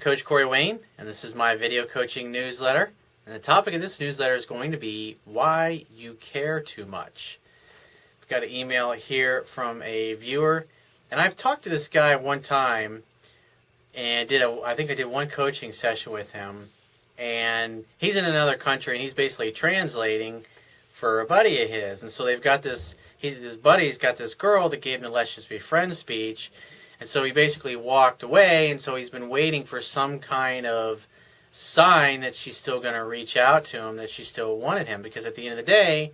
Coach Corey Wayne, and this is my video coaching newsletter. And the topic of this newsletter is going to be why you care too much. I've got an email here from a viewer, and I've talked to this guy one time, and I think I did one coaching session with him, and he's in another country, and he's basically translating for a buddy of his. And so they've got his buddy's got this girl that gave him the "Let's Just Be Friends" speech. And so he basically walked away, and so he's been waiting for some kind of sign that she's still going to reach out to him, that she still wanted him. Because at the end of the day,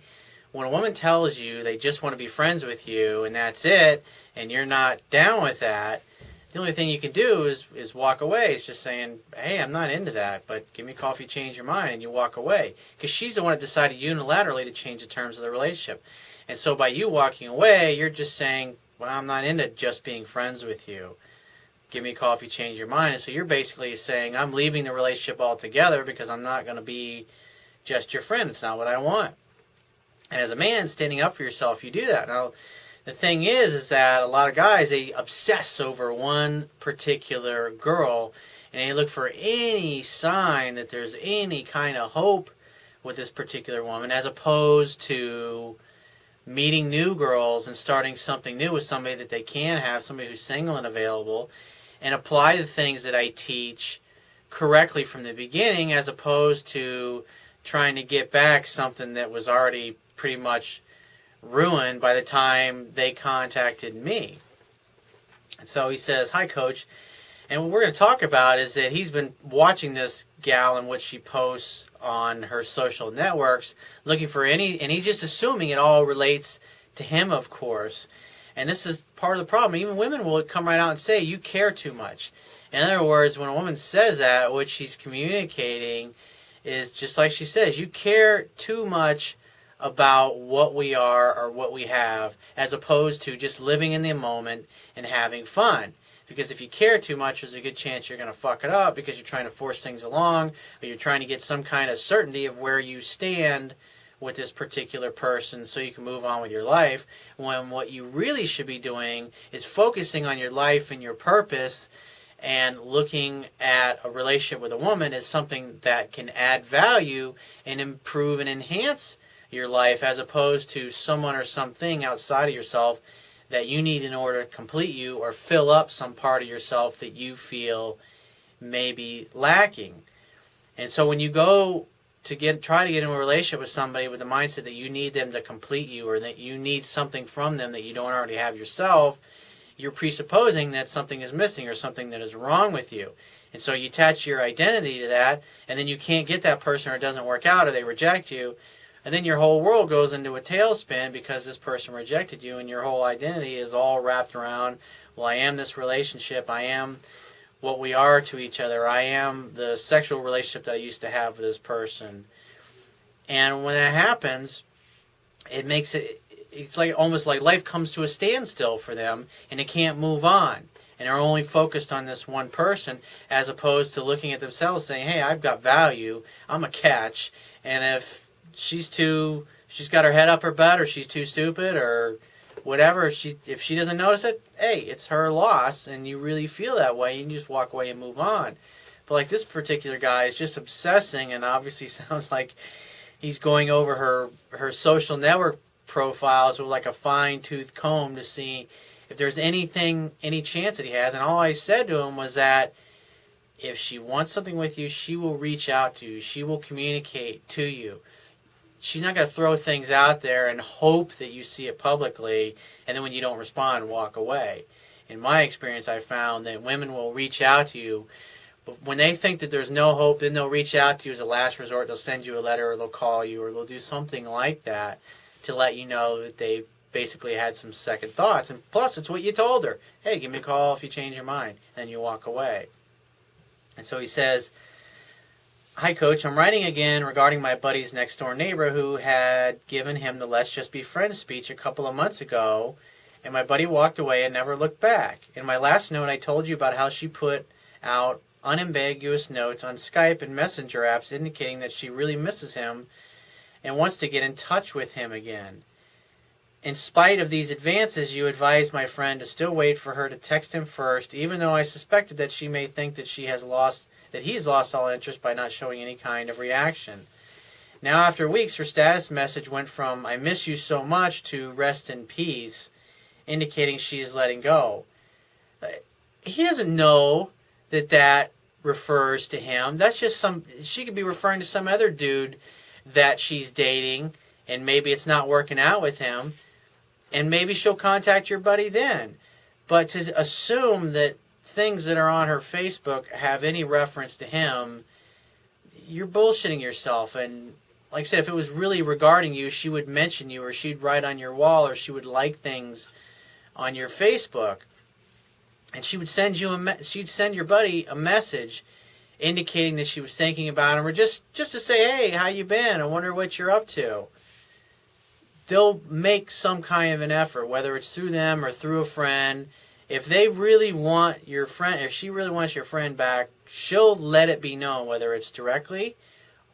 when a woman tells you they just want to be friends with you and that's it, and you're not down with that, the only thing you can do is walk away. It's just saying, hey, I'm not into that, but give me a call if you change your mind, and you walk away. Because she's the one that decided unilaterally to change the terms of the relationship. And so by you walking away, you're just saying, well, I'm not into just being friends with you. Give me a call if you change your mind. And so you're basically saying, I'm leaving the relationship altogether because I'm not going to be just your friend. It's not what I want. And as a man, standing up for yourself, you do that. Now, the thing is that a lot of guys, they obsess over one particular girl, and they look for any sign that there's any kind of hope with this particular woman, as opposed to meeting new girls and starting something new with somebody that they can have, somebody who's single and available, and apply the things that I teach correctly from the beginning, as opposed to trying to get back something that was already pretty much ruined by the time they contacted me. And so he says, "Hi, Coach." And what we're going to talk about is that he's been watching this gal and what she posts on her social networks, looking for and he's just assuming it all relates to him, of course. And this is part of the problem. Even women will come right out and say, you care too much. In other words, when a woman says that, what she's communicating is just like she says, you care too much about what we are or what we have, as opposed to just living in the moment and having fun. Because if you care too much, there's a good chance you're going to fuck it up because you're trying to force things along, or you're trying to get some kind of certainty of where you stand with this particular person so you can move on with your life, when what you really should be doing is focusing on your life and your purpose, and looking at a relationship with a woman as something that can add value and improve and enhance your life, as opposed to someone or something outside of yourself that you need in order to complete you or fill up some part of yourself that you feel may be lacking. And so when you go to try to get in a relationship with somebody with the mindset that you need them to complete you, or that you need something from them that you don't already have yourself, you're presupposing that something is missing or something that is wrong with you. And so you attach your identity to that, and then you can't get that person, or it doesn't work out, or they reject you. And then your whole world goes into a tailspin because this person rejected you, and your whole identity is all wrapped around, well, I am this relationship, I am what we are to each other, I am the sexual relationship that I used to have with this person. And when that happens, it makes it's like almost like life comes to a standstill for them, and they can't move on. And they're only focused on this one person, as opposed to looking at themselves saying, hey, I've got value, I'm a catch, and if she's got her head up her butt, or she's too stupid, or whatever, if she doesn't notice it, hey, it's her loss, and you really feel that way, and you just walk away and move on. But like this particular guy is just obsessing, and obviously sounds like he's going over her social network profiles with like a fine-tooth comb to see if there's any chance that he has. And all I said to him was that if she wants something with you, she will reach out to you, she will communicate to you. She's not going to throw things out there and hope that you see it publicly, and then when you don't respond, walk away. In my experience, I found that women will reach out to you, but when they think that there's no hope, then they'll reach out to you as a last resort. They'll send you a letter, or they'll call you, or they'll do something like that to let you know that they basically had some second thoughts. And plus, it's what you told her. Hey, give me a call if you change your mind. And you walk away. And so he says, hi, Coach. I'm writing again regarding my buddy's next-door neighbor who had given him the Let's Just Be Friends speech a couple of months ago, and my buddy walked away and never looked back. In my last note, I told you about how she put out unambiguous notes on Skype and Messenger apps indicating that she really misses him and wants to get in touch with him again. In spite of these advances, you advised my friend to still wait for her to text him first, even though I suspected that she may think that he's lost all interest by not showing any kind of reaction. Now, after weeks, her status message went from "I miss you so much" to "rest in peace," indicating she is letting go. He doesn't know that refers to him. That's just she could be referring to some other dude that she's dating, and maybe it's not working out with him, and maybe she'll contact your buddy then. But to assume that things that are on her Facebook have any reference to him, you're bullshitting yourself. And like I said, if it was really regarding you, she would mention you, or she'd write on your wall, or she would like things on your Facebook. And she would send she'd send your buddy a message indicating that she was thinking about him, or just to say, "Hey, how you been? I wonder what you're up to." They'll make some kind of an effort, whether it's through them or through a friend. If they really want your friend, if she really wants your friend back, she'll let it be known, whether it's directly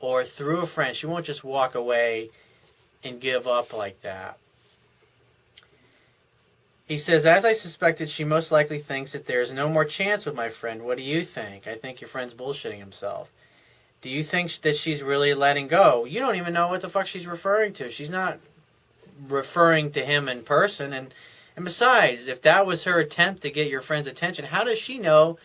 or through a friend. She won't just walk away and give up like that. He says, "As I suspected, she most likely thinks that there's no more chance with my friend. What do you think?" I think your friend's bullshitting himself. "Do you think that she's really letting go?" You don't even know what the fuck she's referring to. She's not referring to him in person. And besides, if that was her attempt to get your friend's attention, how does she know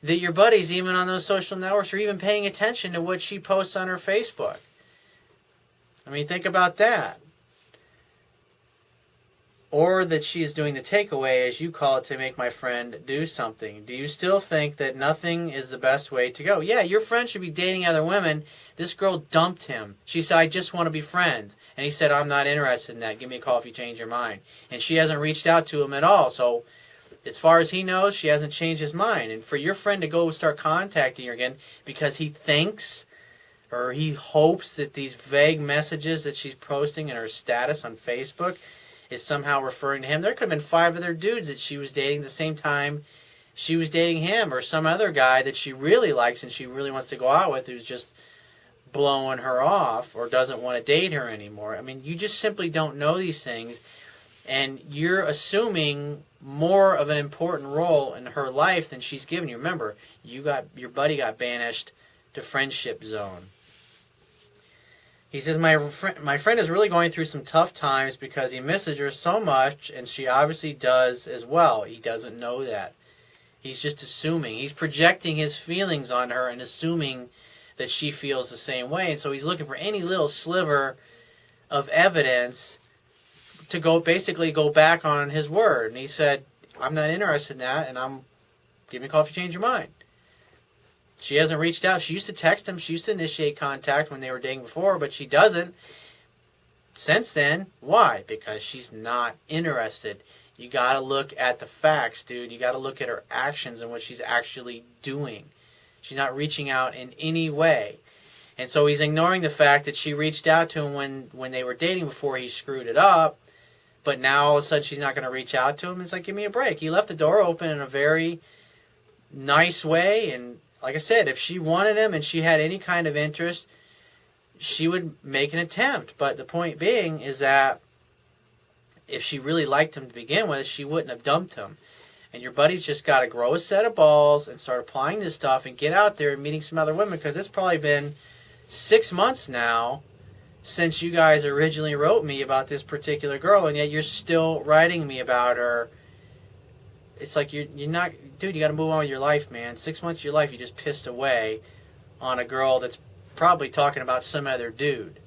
that your buddy's even on those social networks or even paying attention to what she posts on her Facebook? I mean, think about that. Or that she's doing the takeaway, as you call it, to make my friend do something. Do you still think that nothing is the best way to go? Yeah, your friend should be dating other women. This girl dumped him. She said, "I just want to be friends." And he said, "I'm not interested in that. Give me a call if you change your mind." And she hasn't reached out to him at all. So as far as he knows, she hasn't changed his mind. And for your friend to go start contacting her again because he thinks or he hopes that these vague messages that she's posting in her status on Facebook is somehow referring to him. There could have been 5 other dudes that she was dating the same time she was dating him, or some other guy that she really likes and she really wants to go out with who's just blowing her off or doesn't want to date her anymore. I mean, you just simply don't know these things, and you're assuming more of an important role in her life than she's given you. Remember, your buddy got banished to friendship zone. He says, my friend is really going through some tough times because he misses her so much, and she obviously does as well. He doesn't know that. He's just assuming. He's projecting his feelings on her and assuming that she feels the same way. And so he's looking for any little sliver of evidence to basically go back on his word. And he said, "I'm not interested in that, and give me a call if you change your mind." She hasn't reached out. She used to text him. She used to initiate contact when they were dating before, but she doesn't since then. Why? Because she's not interested. You got to look at the facts, dude. You got to look at her actions and what she's actually doing. She's not reaching out in any way. And so he's ignoring the fact that she reached out to him when they were dating before he screwed it up, but now all of a sudden she's not going to reach out to him. It's like, give me a break. He left the door open in a very nice way, and like I said, if she wanted him and she had any kind of interest, she would make an attempt. But the point being is that if she really liked him to begin with, she wouldn't have dumped him. And your buddy's just got to grow a set of balls and start applying this stuff and get out there and meeting some other women, because it's probably been 6 months now since you guys originally wrote me about this particular girl, and yet you're still writing me about her. It's like you're not... Dude, you got to move on with your life, man. 6 months of your life you just pissed away on a girl that's probably talking about some other dude.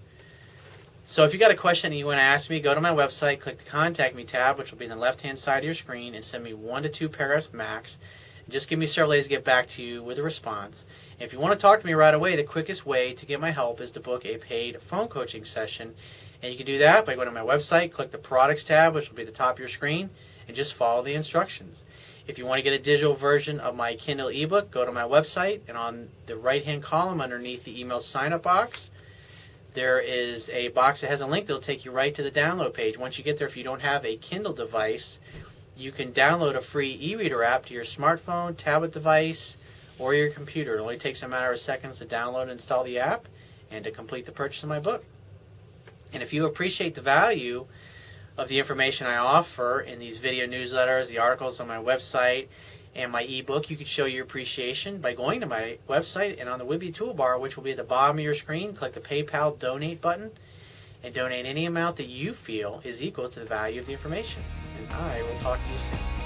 So if you got a question that you want to ask me, go to my website, click the Contact Me tab, which will be on the left-hand side of your screen, and send me 1 to 2 paragraphs max. And just give me several days to get back to you with a response. And if you want to talk to me right away, the quickest way to get my help is to book a paid phone coaching session. And you can do that by going to my website, click the Products tab, which will be at the top of your screen, and just follow the instructions. If you want to get a digital version of my Kindle ebook, go to my website, and on the right-hand column underneath the email sign-up box, there is a box that has a link that will take you right to the download page. Once you get there, if you don't have a Kindle device, you can download a free e-reader app to your smartphone, tablet device, or your computer. It only takes a matter of seconds to download and install the app and to complete the purchase of my book. And if you appreciate the value of the information I offer in these video newsletters, the articles on my website, and my ebook, you can show your appreciation by going to my website and on the Wimpy toolbar, which will be at the bottom of your screen, click the PayPal donate button and donate any amount that you feel is equal to the value of the information. And I will talk to you soon.